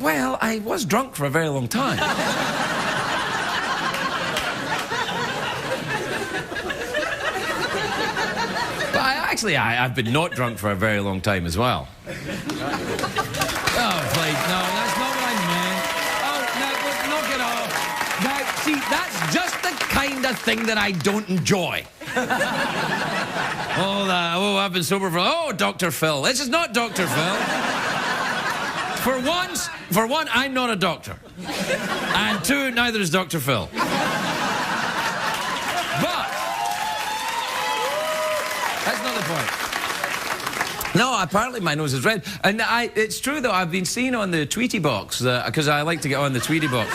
well, I was drunk for a very long time. But I've been not drunk for a very long time as well. Oh, please, no, that's not what I meant. Oh, no, knock it off. Now, see, that's just the kind of thing that I don't enjoy. Oh, I've been sober for... Dr. Phil. This is not Dr. Phil. For one, I'm not a doctor. And two, neither is Dr. Phil. But that's not the point. No, apparently my nose is red. And it's true, though, I've been seen on the Tweety box, because I like to get on the Tweety box.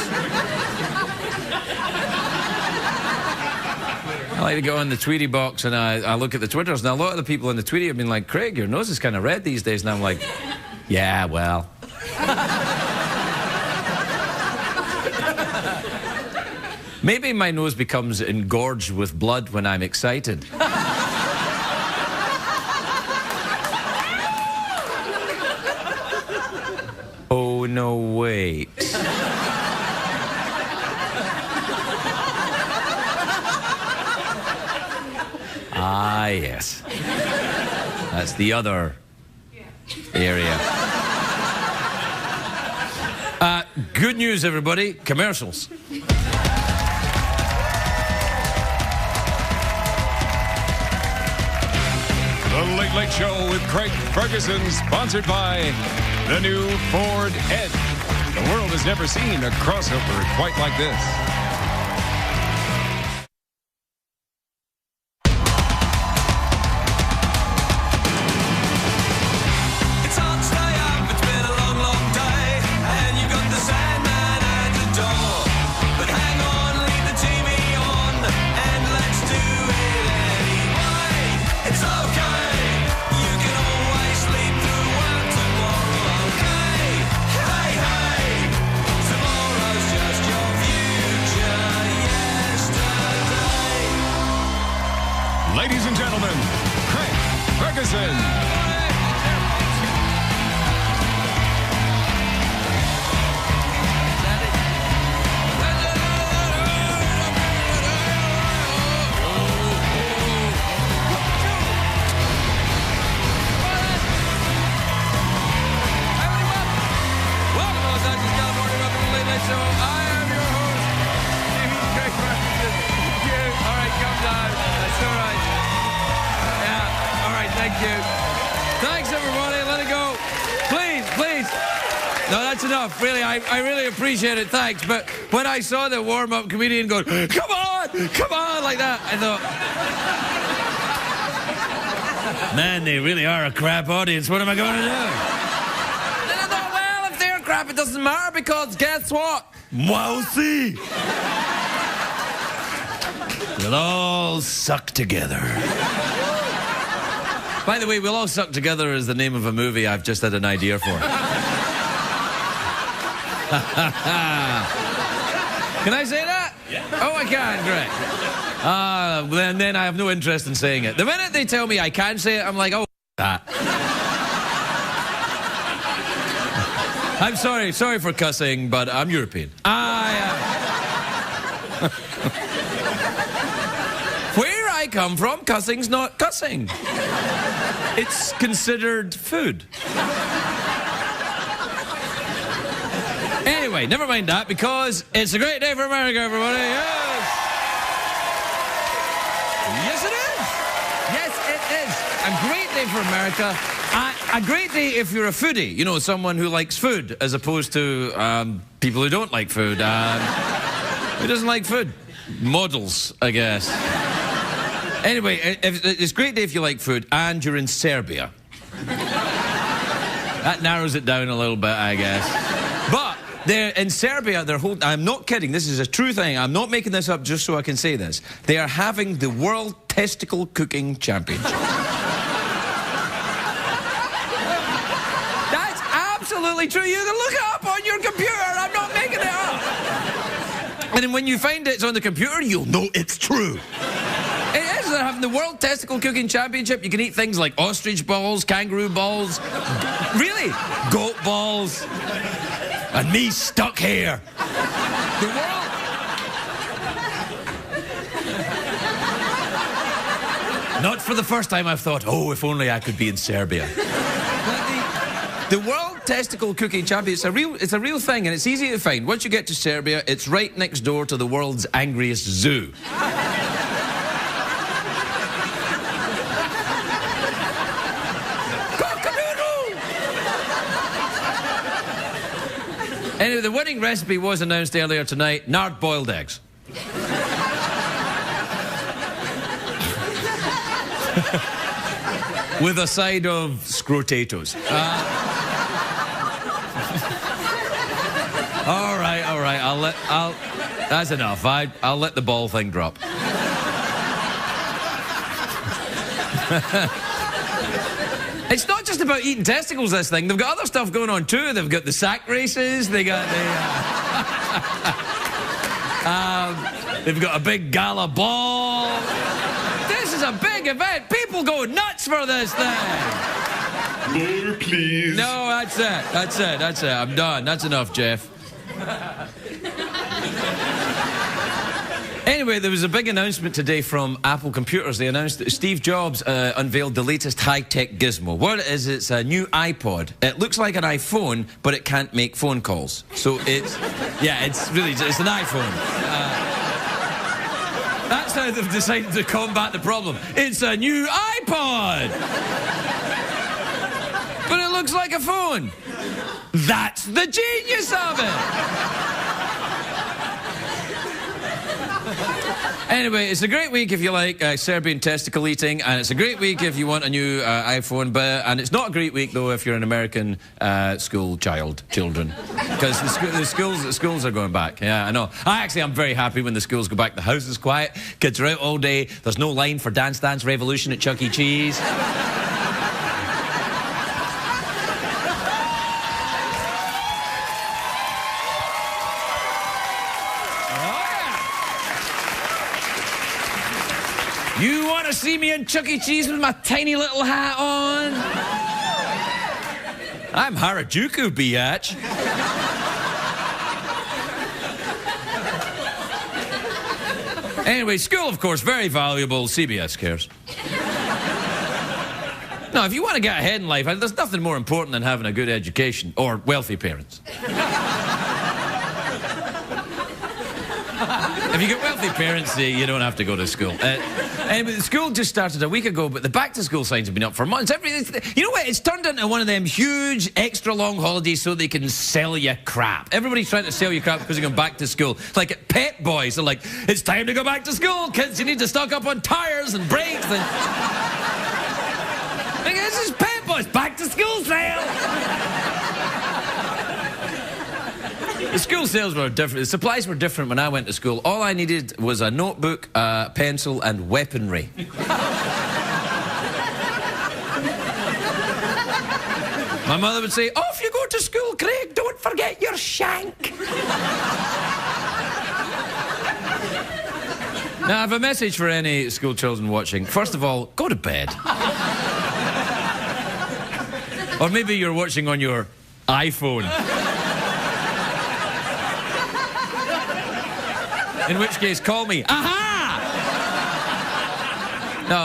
I like to go on the Tweety box and I look at the Twitters, and a lot of the people on the Tweety have been like, Craig, your nose is kind of red these days. And I'm like, yeah, well. Maybe my nose becomes engorged with blood when I'm excited. Oh, no, wait. Ah, yes. That's the other area. Good news, everybody. Commercials. The Late Late Show with Craig Ferguson, sponsored by the new Ford Edge. The world has never seen a crossover quite like this. Ladies and gentlemen, Craig Ferguson. Thank you. Thanks, everybody. Let it go. Please, please. No, that's enough. Really, I really appreciate it. Thanks. But when I saw the warm-up comedian go, come on, like that, I thought, man, they really are a crap audience. What am I going to do? Then I thought, well, if they're crap, it doesn't matter, because guess what? We'll see. We'll all suck together. By the way, We'll All Suck Together is the name of a movie I've just had an idea for. Can I say that? Yeah. Oh, I can, great. Then I have no interest in saying it. The minute they tell me I can say it, I'm like, oh, that. I'm sorry for cussing, but I'm European. Where I come from, cussing's not cussing. It's considered food. Anyway, never mind that, because it's a great day for America, everybody. Yes! Yes, it is. Yes, it is. A great day for America. A great day if you're a foodie. You know, someone who likes food, as opposed to people who don't like food. Who doesn't like food? Models, I guess. Anyway, it's a great day if you like food and you're in Serbia. That narrows it down a little bit, I guess. But in Serbia, I'm not kidding, this is a true thing. I'm not making this up just so I can say this. They are having the World Testicle Cooking Championship. That's absolutely true. You can look it up on your computer. I'm not making it up. And then when you find it's on the computer, you'll know it's true. They're having the World Testicle Cooking Championship. You can eat things like ostrich balls, kangaroo balls, really, goat balls. And me stuck here. The world... Not for the first time I've thought, oh, if only I could be in Serbia. The World Testicle Cooking Championship, it's a real thing, and it's easy to find. Once you get to Serbia, it's right next door to the world's angriest zoo. Anyway, the winning recipe was announced earlier tonight, nard boiled eggs. With a side of scrotatoes. All right, that's enough. I'll let the ball thing drop. It's not just about eating testicles, this thing. They've got other stuff going on too. They've got the sack races. They got the... they've got a big gala ball. This is a big event. People go nuts for this thing. More, please. No, that's it. I'm done. That's enough, Jeff. Anyway, there was a big announcement today from Apple Computers. They announced that Steve Jobs unveiled the latest high-tech gizmo. What it is, it's a new iPod. It looks like an iPhone, but it can't make phone calls. So it's... Yeah, it's an iPhone. That's how they've decided to combat the problem. It's a new iPod! But it looks like a phone. That's the genius of it! Anyway, it's a great week if you like Serbian testicle eating, and it's a great week if you want a new iPhone, and it's not a great week, though, if you're an American school children. Because the schools are going back. Yeah, I know. I'm very happy when the schools go back. The house is quiet, kids are out all day, there's no line for Dance Dance Revolution at Chuck E. Cheese. You want to see me in Chuck E. Cheese with my tiny little hat on? I'm Harajuku, biatch. Anyway, school, of course, very valuable. CBS cares. Now, if you want to get ahead in life, there's nothing more important than having a good education or wealthy parents. If you get wealthy parents, you don't have to go to school. Anyway, the school just started a week ago, but the back-to-school signs have been up for months. You know what? It's turned into one of them huge, extra-long holidays so they can sell you crap. Everybody's trying to sell you crap because they're going back to school. Like at Pet Boys, they're like, it's time to go back to school, kids. You need to stock up on tyres and brakes. And... This is Pet Boys, back-to-school sale. The school sales were different. The supplies were different when I went to school. All I needed was a notebook, a pencil, and weaponry. My mother would say, off you go to school, Craig, don't forget your shank. Now, I have a message for any school children watching. First of all, go to bed. Or maybe you're watching on your iPhone. In which case, call me. Aha! No,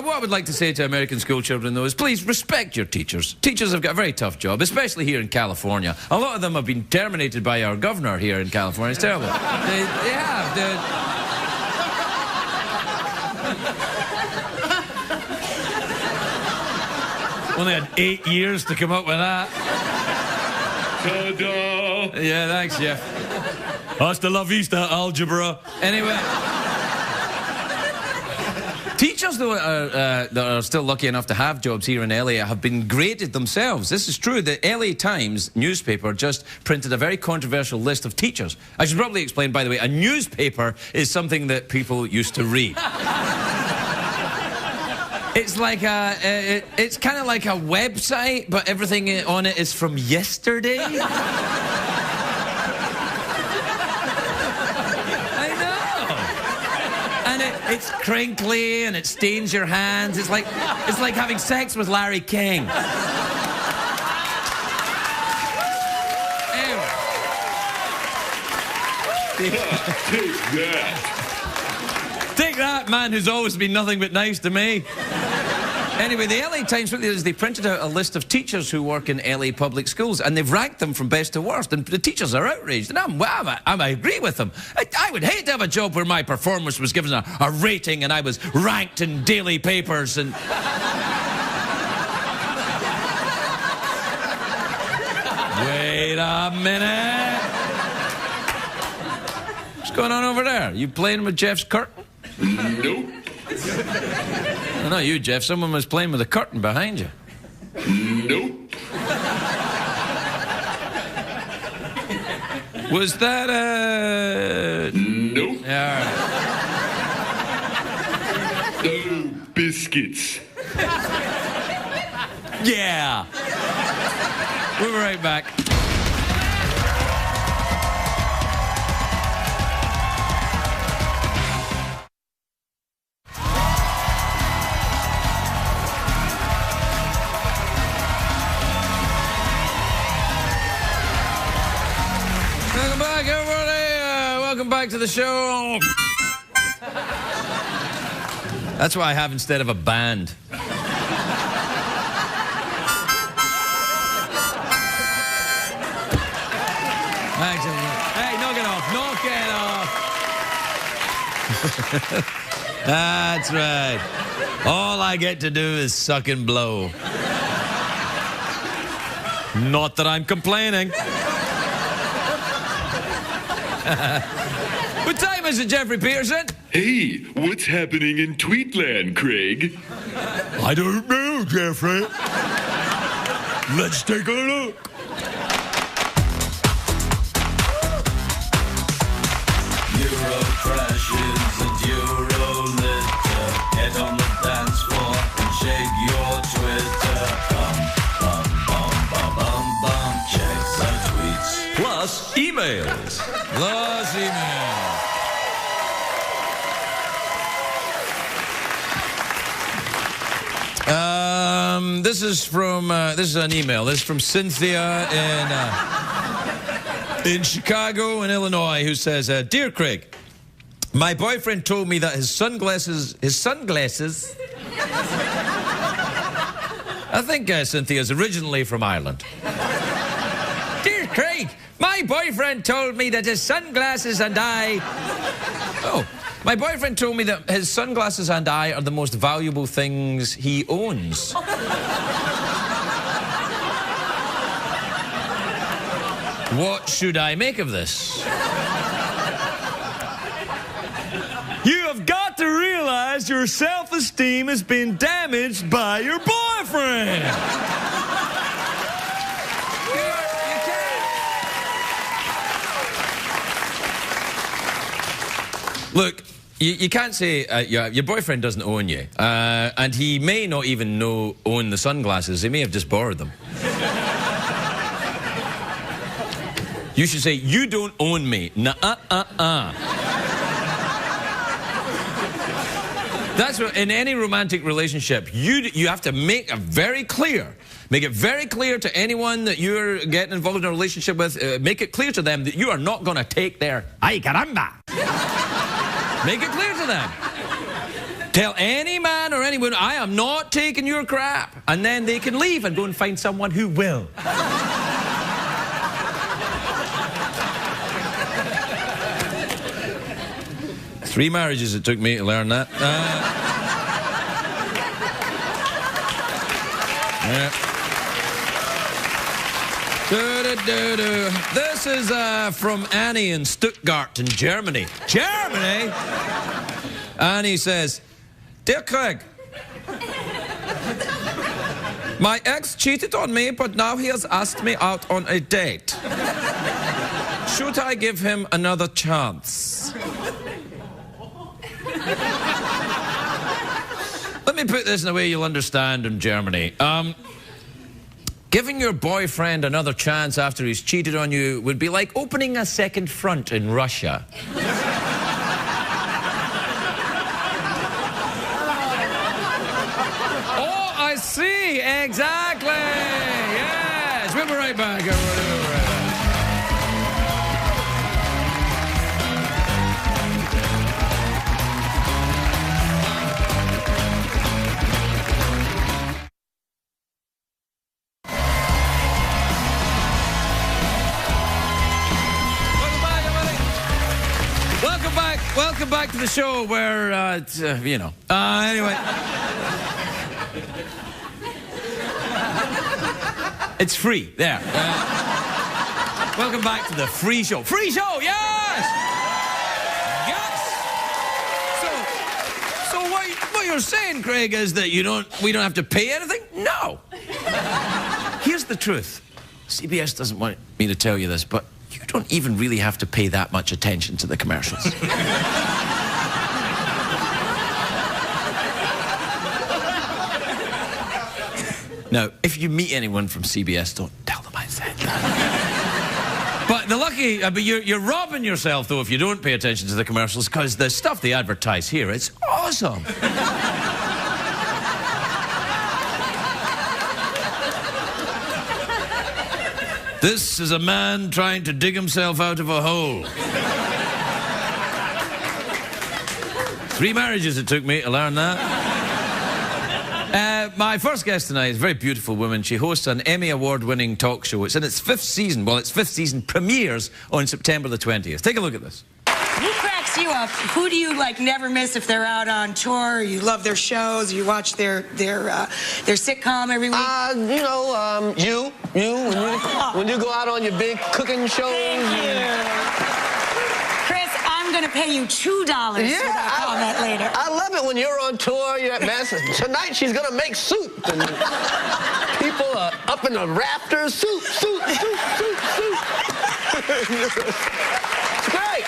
what I would like to say to American school children, though, is please respect your teachers. Teachers have got a very tough job, especially here in California. A lot of them have been terminated by our governor here in California. It's terrible. They have. Only had 8 years to come up with that. Ta-da! Yeah, thanks, Jeff. Hasta la vista, algebra. Anyway. Teachers, though, that are still lucky enough to have jobs here in LA have been graded themselves. This is true. The LA Times newspaper just printed a very controversial list of teachers. I should probably explain, by the way, a newspaper is something that people used to read. It's like it's kind of like a website, but everything on it is from yesterday. It's crinkly and it stains your hands. It's like having sex with Larry King. Anyway. Take that. Take that, man who's always been nothing but nice to me. Anyway, the LA Times, what they did is they printed out a list of teachers who work in LA public schools, and they've ranked them from best to worst, and the teachers are outraged, and I agree with them. I would hate to have a job where my performance was given a rating and I was ranked in daily papers and... Wait a minute. What's going on over there? You playing with Jeff's curtain? Nope. No, not you, Jeff. Someone was playing with a curtain behind you. Nope. Was that Nope. Yeah, all right. Oh, biscuits. Yeah. We'll be right back. Welcome back, everybody. Welcome back to the show. That's what I have instead of a band. Hey, knock it off. Knock it off. That's right. All I get to do is suck and blow. Not that I'm complaining. What time is it, Jeffrey Peterson? Hey, what's happening in Tweetland, Craig? I don't know, Jeffrey. Let's take a look. Euro crashes and Euro litter. Get on the dance floor and shake your Twitter. Bum, bum, bum, bum, bum, bum. Check the tweets. Plus emails. Plus email. This is from, this is an email. This is from Cynthia in Chicago and Illinois, who says, Dear Craig, my boyfriend told me that his sunglasses, I think Cynthia's originally from Ireland. Dear Craig, my boyfriend told me that his sunglasses and I... Oh, my boyfriend told me that his sunglasses and I are the most valuable things he owns. What should I make of this? You have got to realize your self-esteem has been damaged by your boyfriend. Look, you can't say your boyfriend doesn't own you, and he may not even own the sunglasses. He may have just borrowed them. You should say, you don't own me. That's what, in any romantic relationship, you have to make it very clear. Make it very clear to anyone that you're getting involved in a relationship with. Make it clear to them that you are not going to take their ay caramba. Make it clear to them. Tell any man or anyone, I am not taking your crap. And then they can leave and go and find someone who will. 3 marriages it took me to learn that. Yeah. This is from Annie in Stuttgart in Germany. Germany? Annie says, Dear Craig, my ex cheated on me, but now he has asked me out on a date. Should I give him another chance? Let me put this in a way you'll understand in Germany. Giving your boyfriend another chance after he's cheated on you would be like opening a second front in Russia. Oh, I see. Exactly. Yes. We'll be right back, everybody. We'll be right back. welcome back to the show where, you know. Anyway. It's free. There. Welcome back to the free show. Free show, yes! Yes! So what you're saying, Craig, is that we don't have to pay anything? No. Here's the truth. CBS doesn't want me to tell you this, but you don't even really have to pay that much attention to the commercials. Now, if you meet anyone from CBS, don't tell them I said that. But but you're robbing yourself, though, if you don't pay attention to the commercials, because the stuff they advertise here, it's awesome. This is a man trying to dig himself out of a hole. 3 marriages it took me to learn that. My first guest tonight is a very beautiful woman. She hosts an Emmy Award-winning talk show. It's in its 5th season. Well, its 5th season premieres on September the 20th. Take a look at this. Who cracks you up? Who do you, like, never miss if they're out on tour? You love their shows? You watch their sitcom every week? You. When you go out on your big cooking shows. Thank you. Chris, I'm going to pay you $2 for that comment later. I love it when you're on tour. You're at Mass. Tonight she's going to make soup. And people are up in the rafters. Soup. It's great.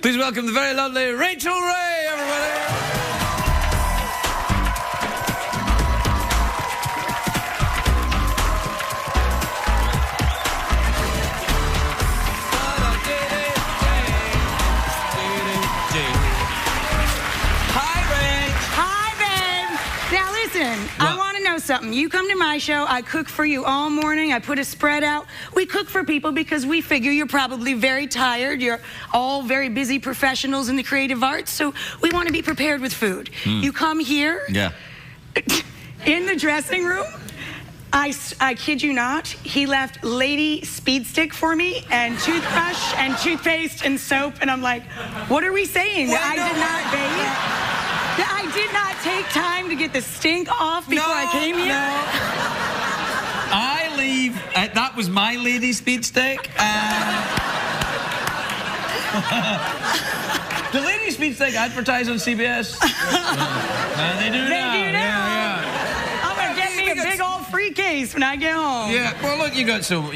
Please welcome the very lovely Rachel Ray, everybody. I want to know something. You come to my show, I cook for you all morning, I put a spread out. We cook for people because we figure you're probably very tired. You're all very busy professionals in the creative arts, so we want to be prepared with food. You come here, in the dressing room, I kid you not, he left Lady Speed Stick for me, and toothbrush, and toothpaste, and soap, and I'm like, what are we saying? That I did not bathe? That I did not take time to get the stink off before I came here? No. I leave. That was my Lady Speed Stick. The Lady Speed Stick advertise on CBS? They do now. Yeah. I'm gonna get me a big old free case when I get home. Yeah. Well, look, you got some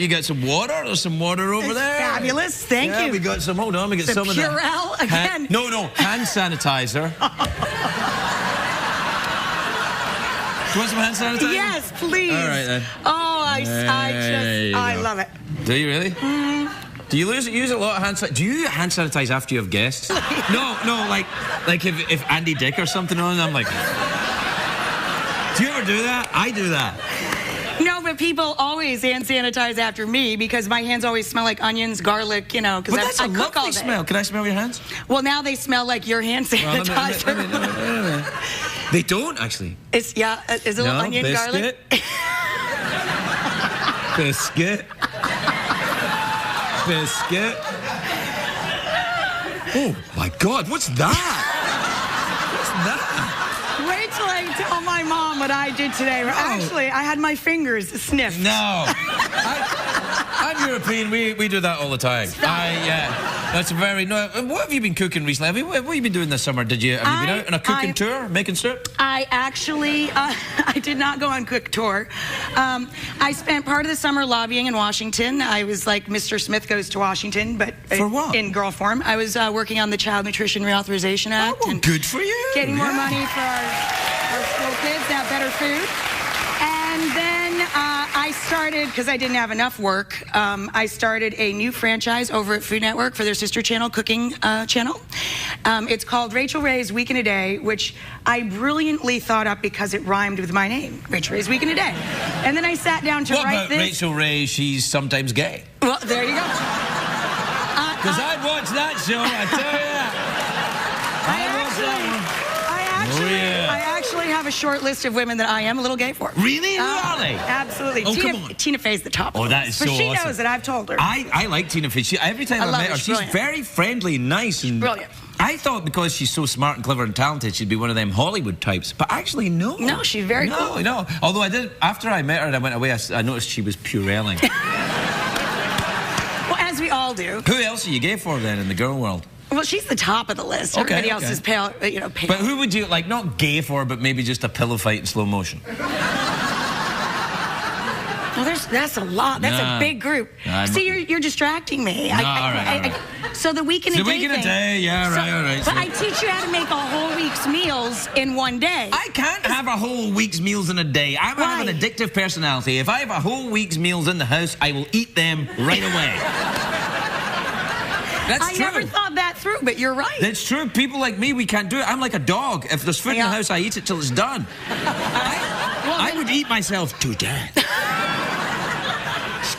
water. There's some water over there. Fabulous. Thank you. We got some. Hold on. We got some of that. Purell again. No, hand sanitizer. Do you want some hand sanitizer? Yes, please. All right, then. Oh, I love it. Do you really? Mm-hmm. Do you use a lot of hand sanitizer? Do you hand sanitize after you have guests? No, like if Andy Dick or something on, I'm like... Do you ever do that? I do that. No, but people always hand sanitize after me because my hands always smell like onions, garlic, you know, because I cook all day. Smell. Can I smell your hands? Well, now they smell like your hand sanitizer. Well, they don't, actually. Is it a little onion, garlic? Biscuit. Oh, my God, what's that? Rachel, I tell my mom what I did today. Actually, I had my fingers sniffed. No. I'm European. We do that all the time. That's very... No, what have you been cooking recently? What have you been doing this summer? Have you been out on a cooking tour, making soup? I actually... I did not go on cook tour. I spent part of the summer lobbying in Washington. I was like Mr. Smith Goes to Washington, but... For what? In girl form. I was working on the Child Nutrition Reauthorization Act. Oh, well, and good for you. Getting more money for our school kids to have better food. And then I started, because I didn't have enough work, I started a new franchise over at Food Network for their sister channel, Cooking Channel. It's called Rachel Ray's Week in a Day, which I brilliantly thought up because it rhymed with my name, Rachel Ray's Week in a Day. And then I sat down to write this. What about Rachel Ray, she's sometimes gay? Well, there you go. Because I'd watch that show, I tell you that. I actually have a short list of women that I am a little gay for. Really? Who are they? Absolutely. Oh, come on. Tina Fey's the top. Oh, that is so But she awesome. knows it. I've told her. I like Tina Fey. Every time I love met her. her, She's she's brilliant. very friendly, nice, and brilliant. I thought because she's so smart and clever and talented, she'd be one of them Hollywood types. But actually, no. No, she's very cool. No. Although I did, after I met her and I went away, I noticed she was pureling. Well, as we all do. Who else are you gay for then in the girl world? Well, she's the top of the list. Okay, Everybody else okay. is pale, pale. But who would you, like, not gay for, but maybe just a pillow fight in slow motion? Well, that's a lot. That's Nah. a big group. See, you're distracting me. All right. So the week in a The day week in a thing. day, yeah, right, all right. But I teach you how to make a whole week's meals in one day. I can't have a whole week's meals in a day. I have an addictive personality. If I have a whole week's meals in the house, I will eat them right away. That's I true. never thought that through, but you're right. That's true. People like me, we can't do it. I'm like a dog. If there's food in the house, I eat it till it's done. I would eat myself to death.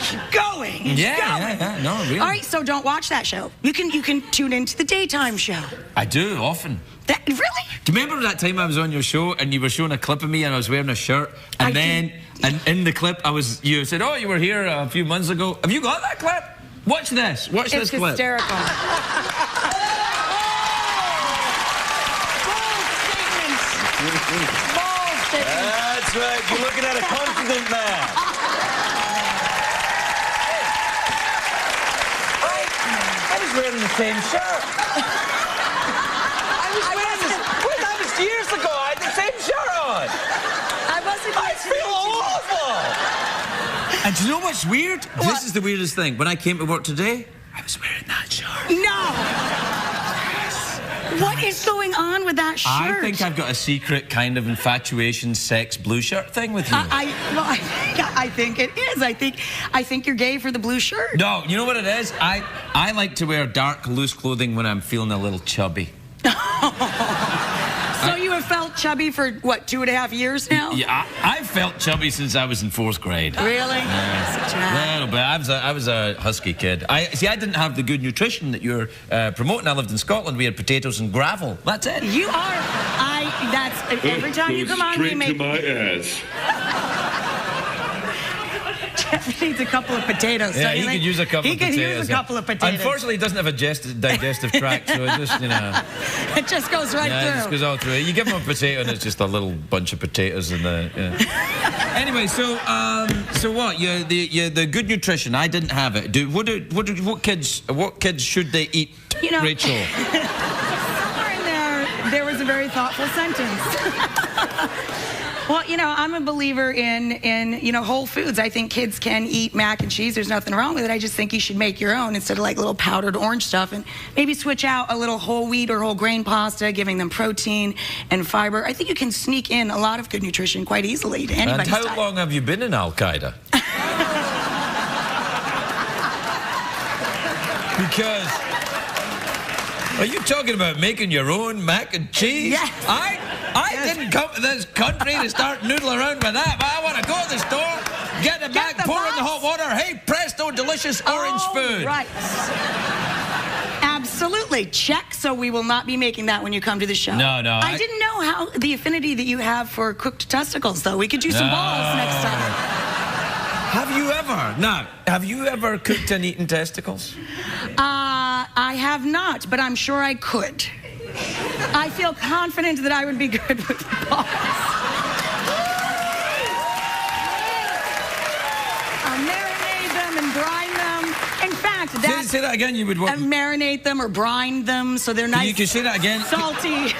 Keep going. Yeah. No, really. All right, so don't watch that show. You can tune into the daytime show. I do, often. Really? Do you remember that time I was on your show and you were showing a clip of me and I was wearing a shirt? And and in the clip, you said, oh, you were here a few months ago. Have you got that clip? Watch this. Watch this clip. It's hysterical. Bold statements. That's right. You're looking at a confident man. I was wearing the same shirt. That was years ago. I had the same shirt on. I feel awful. And do you know what's weird? This is the weirdest thing. When I came to work today, I was wearing that shirt. No. What is going on with that shirt? I think I've got a secret kind of infatuation, sex, blue shirt thing with you. I think it is. I think you're gay for the blue shirt. No, you know what it is? I like to wear dark, loose clothing when I'm feeling a little chubby. So you have felt chubby for, what, 2.5 years now? Yeah, I've felt chubby since I was in 4th grade. Really? Yeah. Little bit. I was a husky kid. I didn't have the good nutrition that you're promoting. I lived in Scotland. We had potatoes and gravel. That's it. You are. Every time you come on, we make... Straight to my ass. Jeff needs a couple of potatoes. Yeah, he could use a couple of potatoes. He could use a couple of potatoes. Unfortunately, he doesn't have a digestive tract, so it just, It just goes right through. It just goes all through. You give him a potato, and it's just a little bunch of potatoes in the. Anyway, so what? The good nutrition. I didn't have it. What kids should they eat? Rachel. Somewhere in there was a very thoughtful sentence. Well, I'm a believer in whole foods. I think kids can eat mac and cheese. There's nothing wrong with it. I just think you should make your own instead of like little powdered orange stuff, and maybe switch out a little whole wheat or whole grain pasta, giving them protein and fiber. I think you can sneak in a lot of good nutrition quite easily to anybody's And how diet. long have you been in Al-Qaeda? Because... Are you talking about making your own mac and cheese? Yes. I didn't come to this country to start noodling around with that, but I want to go to the store, get the bag, pour in the hot water. Hey, presto, delicious orange food. Right. Absolutely. Check. So we will not be making that when you come to the show. No. I didn't know how the affinity that you have for cooked testicles, though. We could use some balls next time. Have you ever cooked and eaten testicles? I have not, but I'm sure I could. I feel confident that I would be good with balls. I'll marinate them and brine them. In fact, Say that again. You would what? Marinate them or brine them so they're nice. You can say that again. Salty.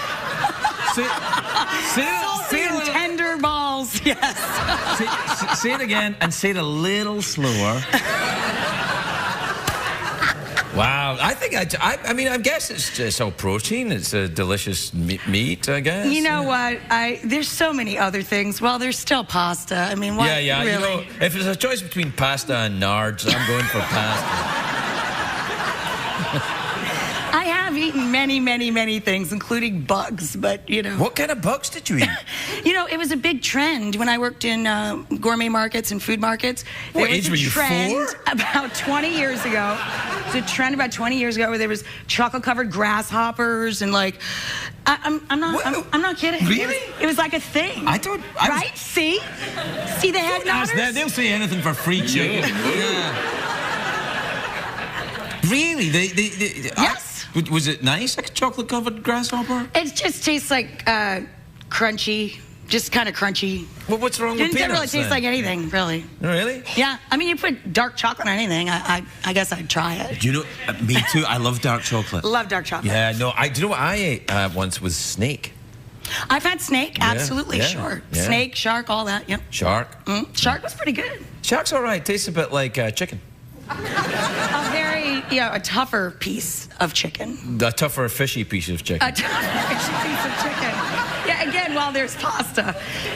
Salty and tender balls. Yes. Say it again and say it a little slower. Wow, I think I guess it's just all protein. It's a delicious meat, I guess. You know what? There's so many other things. Well, there's still pasta. I mean, what? Yeah. Really? If there's a choice between pasta and nards, I'm going for pasta. I have eaten many things, including bugs, but, What kind of bugs did you eat? It was a big trend when I worked in gourmet markets and food markets. What There was age a were you, trend 4? about 20 years ago a trend about 20 years ago where there was chocolate-covered grasshoppers and like, I'm not kidding. Really? It was like a thing. Right? See the head nodders? They'll say anything for free chicken. Yeah. Really? Yes. Was it nice, like a chocolate-covered grasshopper? It just tastes like crunchy. Just kind of crunchy. Well, what's wrong with peanuts? Didn't really taste like anything, really. Really? Yeah. I mean, you put dark chocolate on anything, I guess I'd try it. Do you know, me too, I love dark chocolate. Love dark chocolate. Yeah, no, do you know what I ate once was snake? I've had snake, absolutely, sure. Yeah. Snake, shark, all that, yep. Shark? Shark was pretty good. Shark's all right, tastes a bit like chicken. A very, a tougher piece of chicken. A tougher, fishy piece of chicken. A tougher, fishy piece of chicken. Yeah, again, while there's pasta.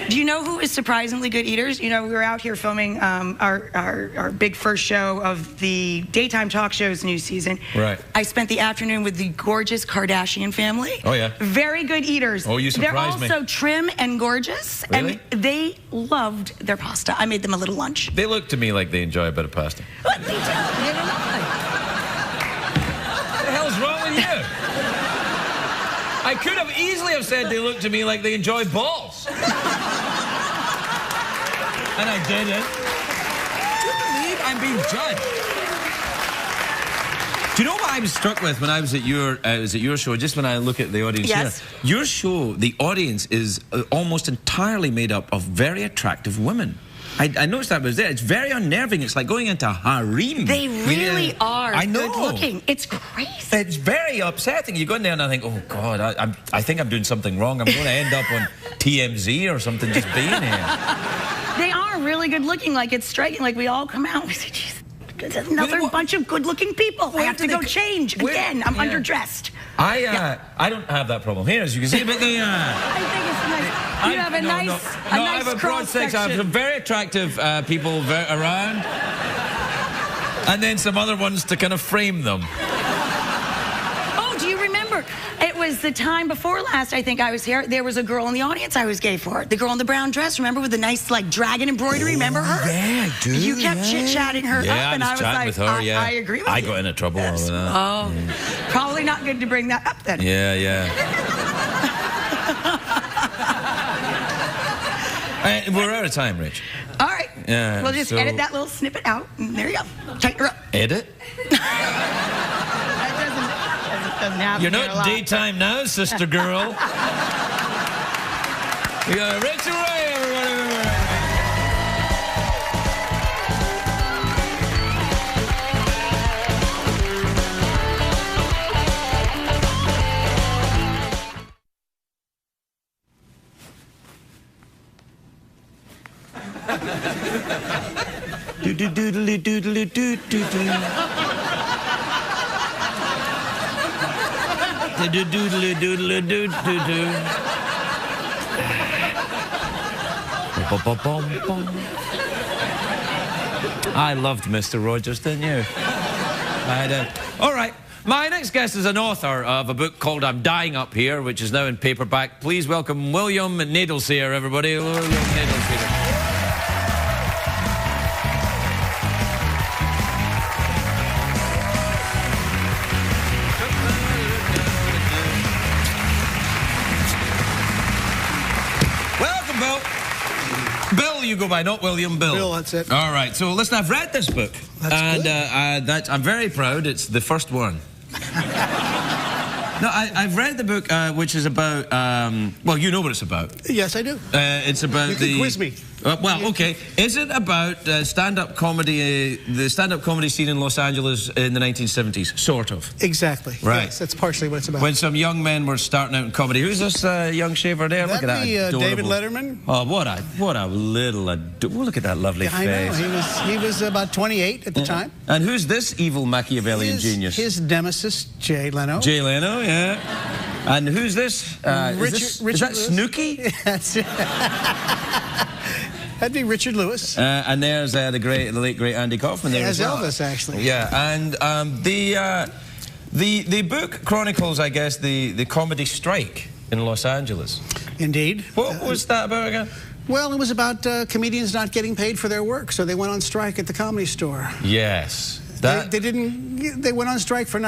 Do you know who is surprisingly good eaters? You know, we were out here filming our big first show of the daytime talk show's new season. Right. I spent the afternoon with the gorgeous Kardashian family. Oh, yeah. Very good eaters. Oh, you surprised me. They're also trim and gorgeous. Really? And they loved their pasta. I made them a little lunch. They look to me like they enjoy a bit of pasta. What? They do. They don't know. What the hell's wrong with you? I could have easily have said they look to me like they enjoy balls. And I didn't. Do you believe I'm being judged? Do you know what I was struck with when I was at your show, just when I look at the audience here? Your show, the audience is almost entirely made up of very attractive women. I noticed that was there. It's very unnerving. It's like going into a harem. They really are good looking. It's crazy. It's very upsetting. You go in there and I think, oh, God, I think I'm doing something wrong. I'm going to end up on TMZ or something just being here. They are really good looking. Like, it's striking. Like, we all come out and we say, geez, there's another bunch of good-looking people. I have to go change again. I'm underdressed. I don't have that problem here, as you can see, but the... I think it's nice. You have a nice I have a broad section. I have some very attractive people around, and then some other ones to kind of frame them. Oh, do you remember? It was the time before last, I think I was here. There was a girl in the audience I was gay for. The girl in the brown dress, remember, with the nice, like, dragon embroidery? Remember her? Yeah, I do. You kept chit-chatting her up, and I was like, with her, I agree with you. I got into trouble over that. Oh, probably not good to bring that up then. Yeah. We're out of time, Rich. All right. Yeah, we'll just edit that little snippet out, and there you go. Tighten her up. Edit? That doesn't happen. You're not daytime now, sister girl. We got Rich and Ray, everybody. Doodly doodly doo doo doo. Doodly doodly doo doo doo. I loved Mr. Rogers, didn't you? I did. All right. My next guest is an author of a book called I'm Dying Up Here, which is now in paperback. Please welcome William Knoedelseder, everybody. William Knoedelseder. You go by, not William, Bill. Bill, that's it. All right, so listen, I've read this book. That's good. I'm very proud. It's the first one. No, I've read the book, which is about, well, you know what it's about. Yes, I do. It's about you can quiz me. Well, okay. Is it about stand-up comedy, the stand-up comedy scene in Los Angeles in the 1970s? Sort of. Exactly. Right. Yes, that's partially what it's about. When some young men were starting out in comedy. Who's this young shaver there? Look at that. David Letterman. Oh, what a little... look at that lovely face. I know. He was about 28 at the time. And who's this evil Machiavellian genius? His nemesis, Jay Leno. Jay Leno, yeah. And who's this? Richard is that Lewis? Snooki? That's it. That'd be Richard Lewis. And there's the late great Andy Kaufman there as well. Elvis, actually. Yeah, and the book chronicles, I guess, the comedy strike in Los Angeles. Indeed. What was that about again? Well, it was about comedians not getting paid for their work, so they went on strike at the Comedy Store. Yes. They didn't they went on strike for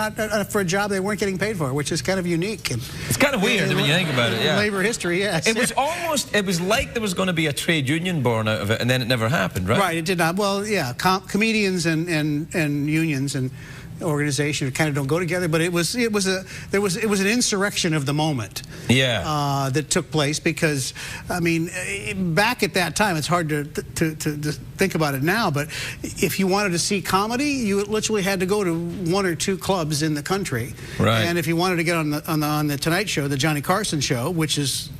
for a job they weren't getting paid for, which is kind of unique. And it's kind of weird when you think about it. Yeah. Labor history, yes. It was like there was going to be a trade union born out of it, and then it never happened, right? Right, it did not. Well, yeah, comedians and unions and organization kind of don't go together, but it was an insurrection of the moment. Yeah. That took place because, I mean, back at that time, it's hard to think about it now, but if you wanted to see comedy, you literally had to go to 1 or 2 clubs in the country. Right. And if you wanted to get on the Tonight Show, the Johnny Carson show, which is,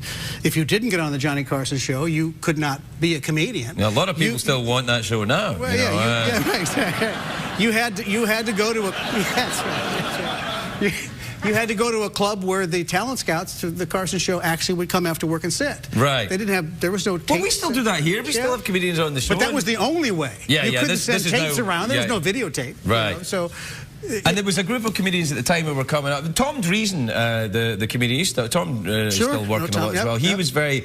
if you didn't get on the Johnny Carson show, you could not be a comedian. Now, a lot of people still want that show now. Well, you had to go to you had to go to a club where the talent scouts to the Carson show actually would come after work and sit. Right. They didn't have. There was no tapes. Well, we still do that here. We still have comedians on the show. But that was the only way. Yeah, you yeah. couldn't send tapes around. There was no videotape. Right. You know, so. And there was a group of comedians at the time who were coming up. Tom Dreesen, the comedian, Tom is still working a lot as well. He was very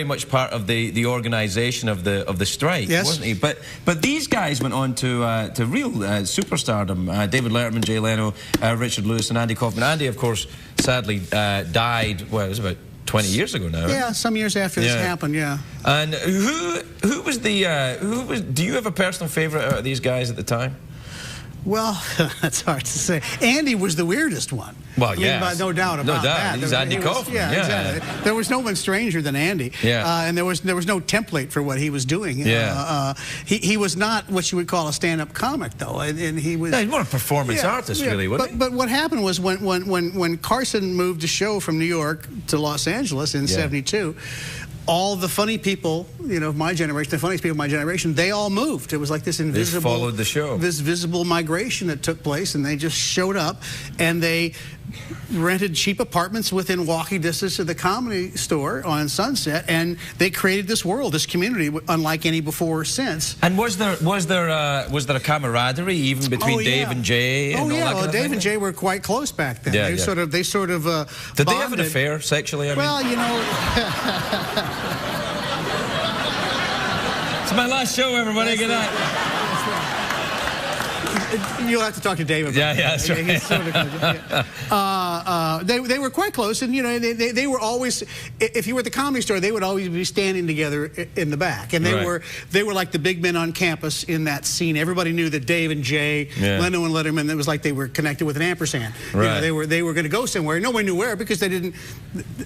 much part of the organisation of the strike, wasn't he? But these guys went on to real superstardom. David Letterman, Jay Leno, Richard Lewis, and Andy Kaufman. Andy, of course, sadly died. Well, it was about 20 years ago now. Yeah, some years after this happened. Yeah. And who was the do you have a personal favourite out of these guys at the time? Well, that's hard to say. Andy was the weirdest one. Well, yeah, no doubt about that. He's Andy Kaufman. Yeah, exactly. There was no one stranger than Andy. Yeah. And there was no template for what he was doing. Yeah. He was not what you would call a stand-up comic, though, and he was. No, he's more a performance artist, really, wasn't he? But what happened was when Carson moved the show from New York to Los Angeles in '72. All the funny people, you know, of my generation, the funniest people of my generation, they all moved. It was like this invisible... They followed the show. This visible migration that took place, and they just showed up, and they rented cheap apartments within walking distance of the Comedy Store on Sunset, and they created this world, this community, unlike any before or since. And was there a camaraderie even between Dave and Jay? Oh yeah, well, Dave and Jay were quite close back then. Yeah, they sort of Did bonded. they have an affair sexually? Well, you know. It's my last show, everybody. Good night. You'll have to talk to Dave about that. Yeah, that's right. He's sort of, they were quite close, and you know, they were always. If you were at the Comedy Store, they would always be standing together in the back, and they were like the big men on campus in that scene. Everybody knew that Dave and Jay, Leno and Letterman, it was like they were connected with an ampersand. Right. You know, they were going to go somewhere. Nobody knew where because it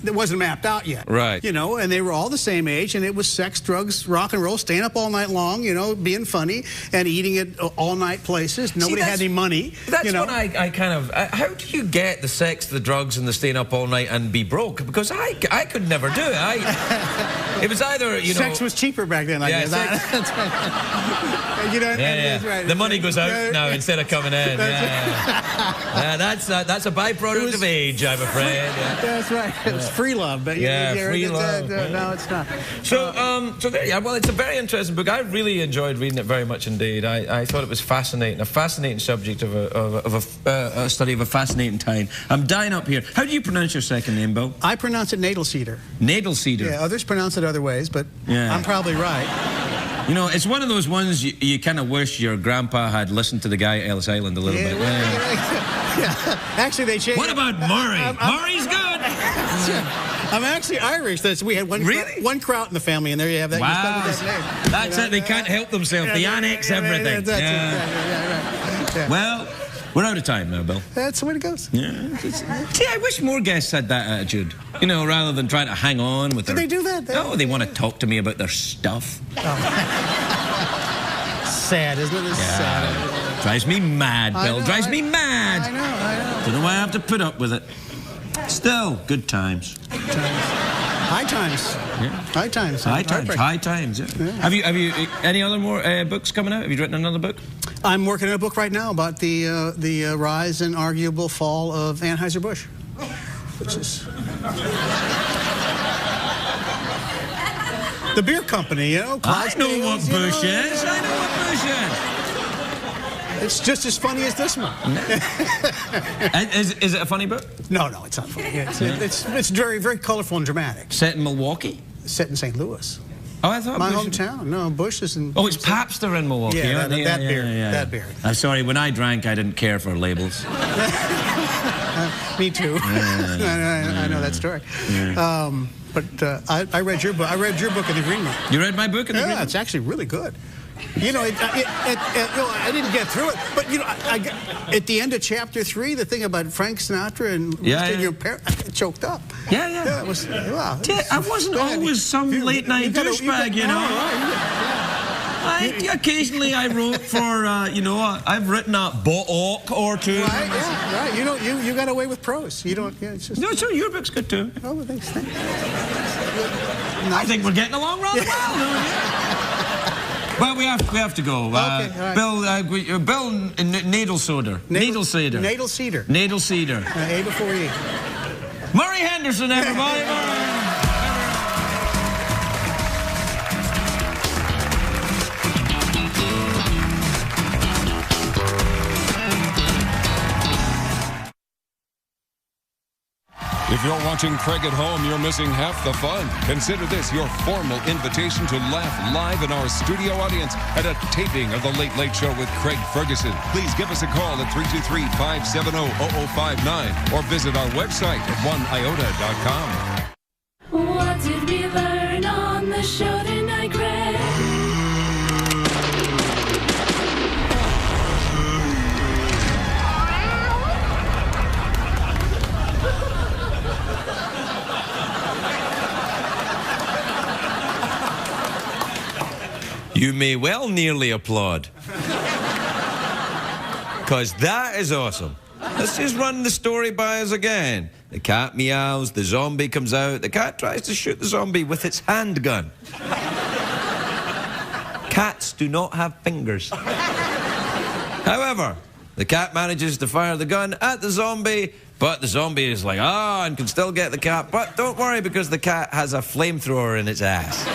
wasn't mapped out yet. Right. You know, and they were all the same age, and it was sex, drugs, rock and roll, staying up all night long. You know, being funny and eating at all night places. Nobody had any money. That's when I kind of... how do you get the sex, the drugs, and the staying up all night and be broke? Because I could never do it. It was either, you know... Sex was cheaper back then, I guess. That's right. You know, that's right. The money goes out now instead of coming in. That's a byproduct of age, I'm afraid. That's right. It was free love. But free love. No, it's not. So there, well, it's a very interesting book. I really enjoyed reading it very much indeed. I thought it was fascinating. A fascinating subject of a study of a fascinating time. I'm dying up here. How do you pronounce your second name, Bill? I pronounce it Knoedelseder. Knoedelseder. Yeah, others pronounce it other ways, but I'm probably right. You know, it's one of those ones you kind of wish your grandpa had listened to the guy at Ellis Island a little bit. Actually, they changed. What about Murray? Murray's good. I'm actually Irish. We had one Kraut in the family, and there you have that. Wow. You stuck with that name. That's it. They can't help themselves. They annex everything. Yeah. Well, we're out of time now, Bill. That's the way it goes. Yeah. See, I wish more guests had that attitude. You know, rather than trying to hang on with Did they do that? No, they want to talk to me about their stuff. Sad, isn't it? It's sad. Drives me mad, Bill. Drives me mad. I know. Don't know why I have to put up with it. Still, good times. High times. Yeah. High times. High times. Yeah. Have you any other more books coming out? Have you written another book? I'm working on a book right now about the rise and arguable fall of Anheuser-Busch, which is the beer company. You know, I know what Bush is. I know what Bush is. It's just as funny as this one. Is it a funny book? No, it's not funny. It's very, very colorful and dramatic. Set in Milwaukee? Set in St. Louis. Oh, I thought my Bush... hometown. No, Bush is in... Oh, it's Pabst they're in Milwaukee. Yeah, aren't they? that beer. That beer. I'm sorry, when I drank, I didn't care for labels. Me too. I know that story. But I read your book. I read your book in the Green Room. You read my book in the Green Room? Yeah, it's actually really good. You know, I didn't get through it, but you know, at the end of chapter 3, the thing about Frank Sinatra and your parents, I choked up. Yeah. It was, wow, I wasn't always some late night douchebag, you know. Occasionally I wrote for, you know, I've written a book or two. Right, yeah, right. You got away with prose. You don't. Yeah, it's just. No, so your book's good too. Oh, well, thanks. I think we're getting along rather well. Well, we have to go. Okay, all right. Bill Knoedelseder. Knoedelseder. A before E. Murray Henderson, everybody. Murray. If you're watching Craig at home, you're missing half the fun. Consider this your formal invitation to laugh live in our studio audience at a taping of The Late Late Show with Craig Ferguson. Please give us a call at 323-570-0059 or visit our website at oneiota.com. What did we learn on the show tonight, Craig? You may well nearly applaud. Because that is awesome. Let's just run the story by us again. The cat meows, the zombie comes out, the cat tries to shoot the zombie with its handgun. Cats do not have fingers. However, the cat manages to fire the gun at the zombie, but the zombie is like, and can still get the cat. But don't worry, because the cat has a flamethrower in its ass.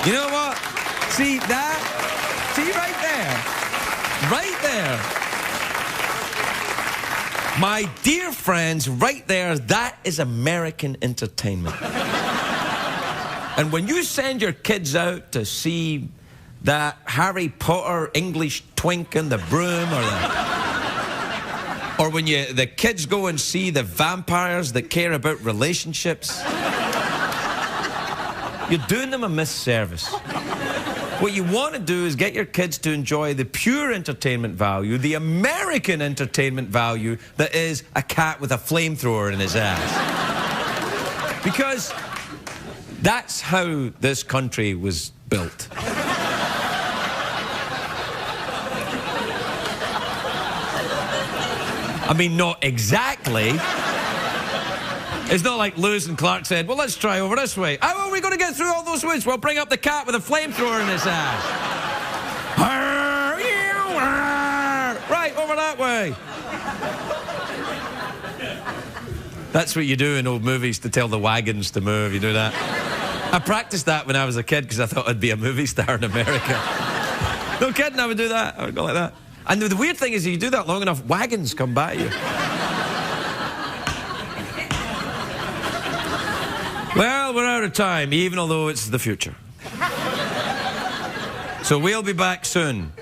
You know what? See that? See right there? My dear friends, right there, that is American entertainment. And when you send your kids out to see that Harry Potter English twink in the broom, or when the kids go and see the vampires that care about relationships, you're doing them a misservice. What you want to do is get your kids to enjoy the pure entertainment value, the American entertainment value that is a cat with a flamethrower in his ass. Because that's how this country was built. I mean, not exactly. It's not like Lewis and Clark said, well, let's try over this way. How are we going to get through all those woods? We'll bring up the cat with a flamethrower in his ass. Right, over that way. That's what you do in old movies to tell the wagons to move. You do that. I practiced that when I was a kid because I thought I'd be a movie star in America. No kidding, I would do that. I would go like that. And the weird thing is, if you do that long enough, wagons come by you. Well, we're out of time, even although it's the future. So we'll be back soon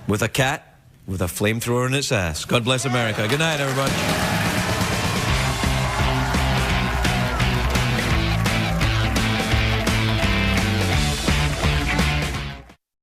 with a cat with a flamethrower in its ass. God bless America. Good night, everybody.